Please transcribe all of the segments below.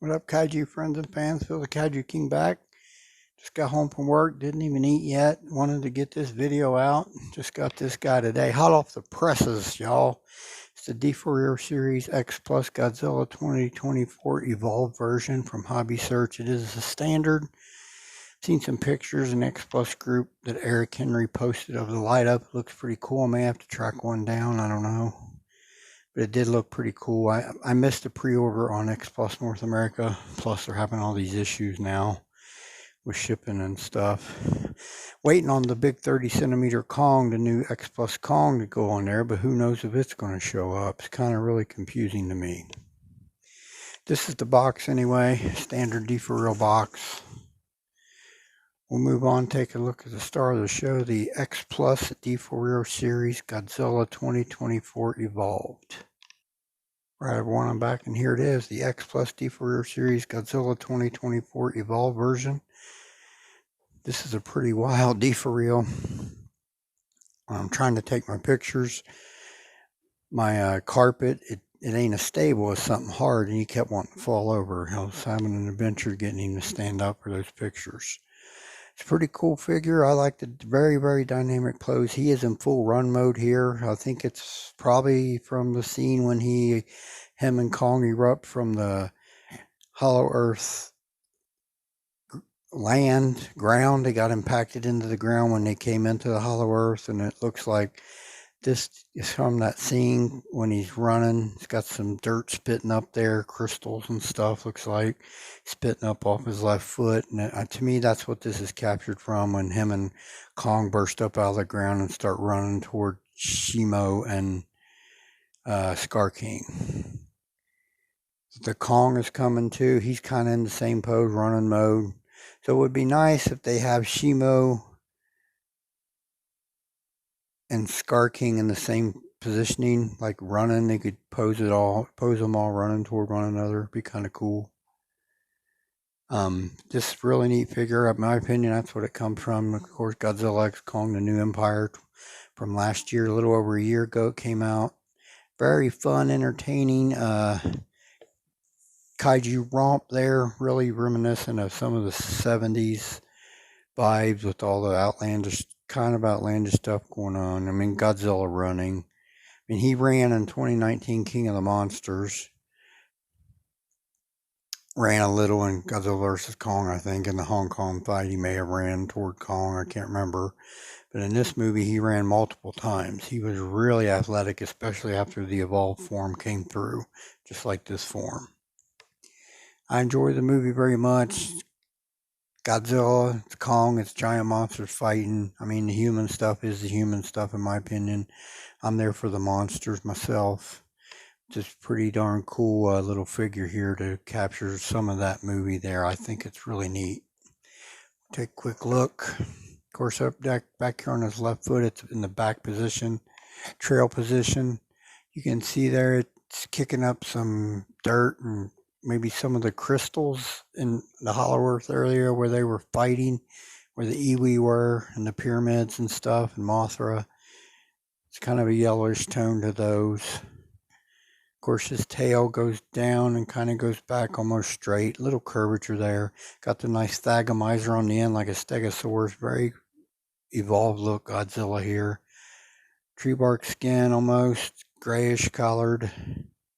What up, kaiju friends and fans? Phil the Kaiju King back. Just got home from work, didn't even eat yet. Wanted to get this video out. Just got this guy today, hot off the presses, y'all. It's the deforeal series xplus Godzilla 2024 Evolved version from Hobby Search. It is a standard. Seen some pictures in xplus group that Eric Henry posted of the light up. It looks pretty cool. I may have to track one down. I don't know. But it did look pretty cool. I missed the pre-order on xplus North America. Plus, they're having all these issues now with shipping and stuff. Waiting on the big 30 centimeter Kong, the new xplus Kong, to go on there. But who knows if it's going to show up. It's kind of really confusing to me. This is the box anyway. Standard deforeal box. We'll move on, take a look at the star of the show, the xplus deforeal series Godzilla 2024 Evolved. Right, everyone, I'm back, and here it is, the xplus deforeal series Godzilla 2024 Evolved version. This is a pretty wild deforeal. I'm trying to take my pictures. My carpet, it ain't as stable as something hard, and he kept wanting to fall over. I was having an adventure getting him to stand up for those pictures. It's a pretty cool figure. I like the very, very dynamic pose. He is in full run mode here. I think it's probably from the scene when him and Kong erupt from the Hollow Earth ground. They got impacted into the ground when they came into the Hollow Earth, and it looks like this is from that scene when he's running. He's got some dirt spitting up there, crystals and stuff, looks like, spitting up off his left foot. And to me, that's what this is captured from, when him and Kong burst up out of the ground and start running toward Shimo and Scar King. The Kong is coming too. He's kind of in the same pose, running mode. So it would be nice if they have Shimo and Scar King in the same positioning, like running. They could pose them all running toward one another. Be kind of cool. This really neat figure. In my opinion, that's what it comes from. Of course, Godzilla x Kong, the New Empire from last year, a little over a year ago, it came out. Very fun, entertaining kaiju romp there. Really reminiscent of some of the 70s vibes with all the outlandish stuff going on. I mean, Godzilla running. I mean, he ran in 2019 King of the Monsters. Ran a little in Godzilla vs. Kong, I think. In the Hong Kong fight, he may have ran toward Kong. I can't remember. But in this movie, he ran multiple times. He was really athletic, especially after the evolved form came through, just like this form. I enjoy the movie very much. Godzilla, it's Kong, it's giant monsters fighting. I mean, the human stuff is the human stuff, in my opinion. I'm there for the monsters myself. Just pretty darn cool little figure here to capture some of that movie there. I think it's really neat. Take a quick look. Of course, back here on his left foot, it's in the back position, trail position. You can see there it's kicking up some dirt and maybe some of the crystals in the Hollow Earth area where they were fighting, where the Iwi were, and the pyramids and stuff, and Mothra. It's kind of a yellowish tone to those. Of course, his tail goes down and kind of goes back almost straight. Little curvature there. Got the nice thagomizer on the end like a stegosaurus. Very evolved look Godzilla here. Tree bark skin almost, grayish colored.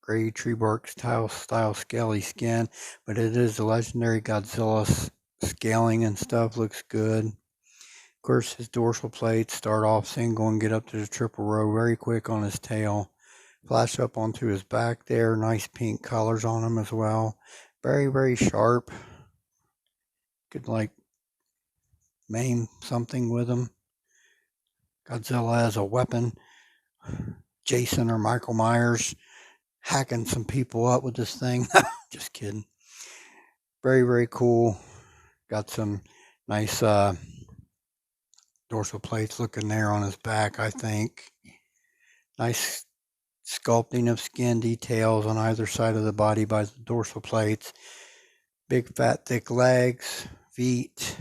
Gray tree bark style scaly skin, but it is the legendary Godzilla scaling and stuff. Looks good. Of course, his dorsal plates start off single and get up to the triple row very quick on his tail. Flash up onto his back there. Nice pink colors on him as well. Very, very sharp. Could like maim something with him. Godzilla as a weapon. Jason or Michael Myers hacking some people up with this thing. Just kidding. Very, very cool. Got some nice dorsal plates looking there on his back, I think. Nice sculpting of skin details on either side of the body by the dorsal plates. Big, fat, thick legs, feet.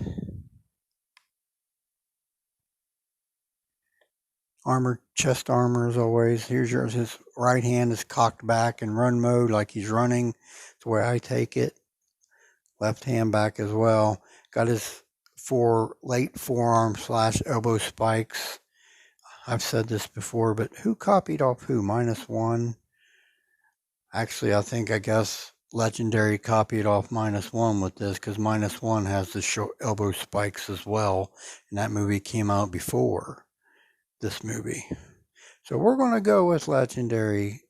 Chest armor as always. Here's yours. His right hand is cocked back in run mode like he's running. That's the way I take it. left hand back as well. Got his late forearm / elbow spikes. I've said this before, but who copied off who? -1? Actually, I guess Legendary copied off -1 with this, because -1 has the short elbow spikes as well, and that movie came out before this movie. So we're going to go with Legendary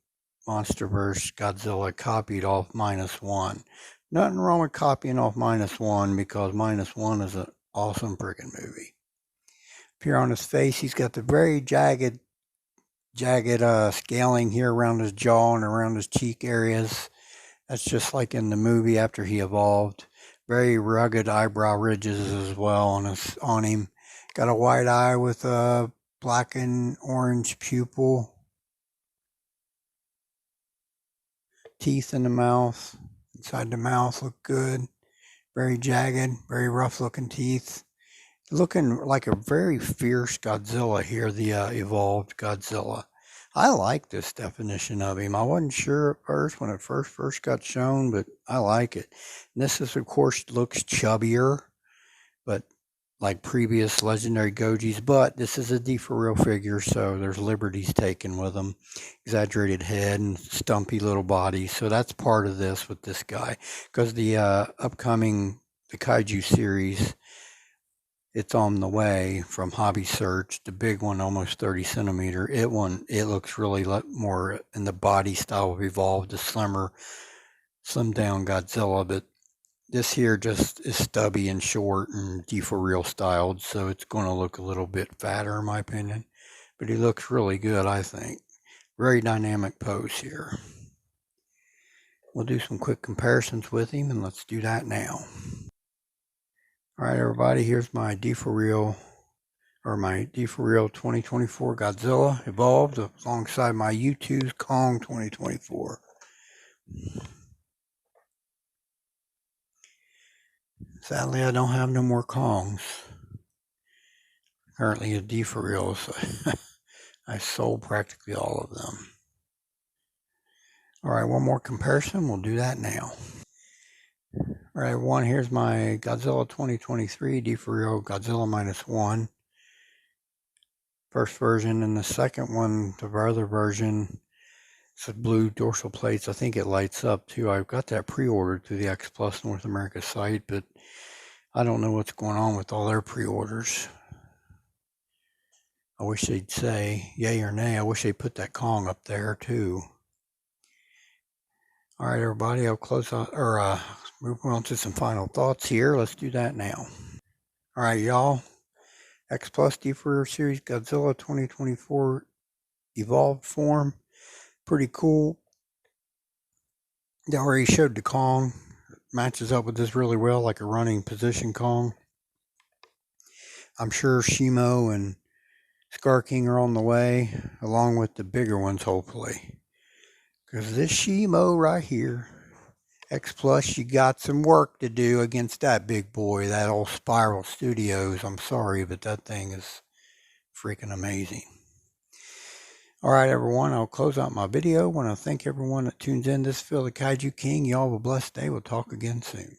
Monsterverse Godzilla copied off -1. Nothing wrong with copying off -1, because -1 is an awesome freaking movie. Up here on his face, he's got the very jagged scaling here around his jaw and around his cheek areas. That's just like in the movie after he evolved. Very rugged eyebrow ridges as well on him. Got a white eye with a black and orange pupil. Teeth in the mouth. Inside the mouth look good. Very jagged, very rough looking teeth. Looking like a very fierce Godzilla here, the evolved Godzilla. I like this definition of him. I wasn't sure at first when it first got shown, but I like it. And this is, of course, looks chubbier, but like previous Legendary Gojis, but this is a deforeal figure, so there's liberties taken with him. Exaggerated head and stumpy little body, so that's part of this with this guy. Because the upcoming kaiju series, it's on the way from Hobby Search, the big one, almost 30 centimeter. It looks really more in the body style of evolved, the slim down Godzilla, but this here just is stubby and short and deforeal styled, so it's going to look a little bit fatter in my opinion. But he looks really good, I think. Very dynamic pose here. We'll do some quick comparisons with him, and let's do that now. Alright everybody, here's my deforeal 2024 Godzilla evolved alongside my U2's Kong 2024. Sadly, I don't have no more Kongs. Currently a deforeal, so I sold practically all of them. Alright, one more comparison, we'll do that now. Alright, here's my Godzilla 2023 deforeal Godzilla -1. First version, and the second one, the other version, it's a blue dorsal plates. I think it lights up too. I've got that pre-ordered through the xplus North America site, but I don't know what's going on with all their pre-orders. I wish they'd say yay or nay. I wish they'd put that Kong up there too. Alright everybody, I'll close on, move on to some final thoughts here. Let's do that now. Alright y'all, xplus deforeal series Godzilla 2024 evolved form. Pretty cool. They already showed the Kong. Matches up with this really well, like a running position Kong. I'm sure Shimo and Scar King are on the way, along with the bigger ones, hopefully. Because this Shimo right here, xplus, you got some work to do against that big boy, that old Spiral Studios. I'm sorry, but that thing is freaking amazing. Alright everyone, I'll close out my video. I want to thank everyone that tunes in. This is Phil the Kaiju King. Y'all have a blessed day. We'll talk again soon.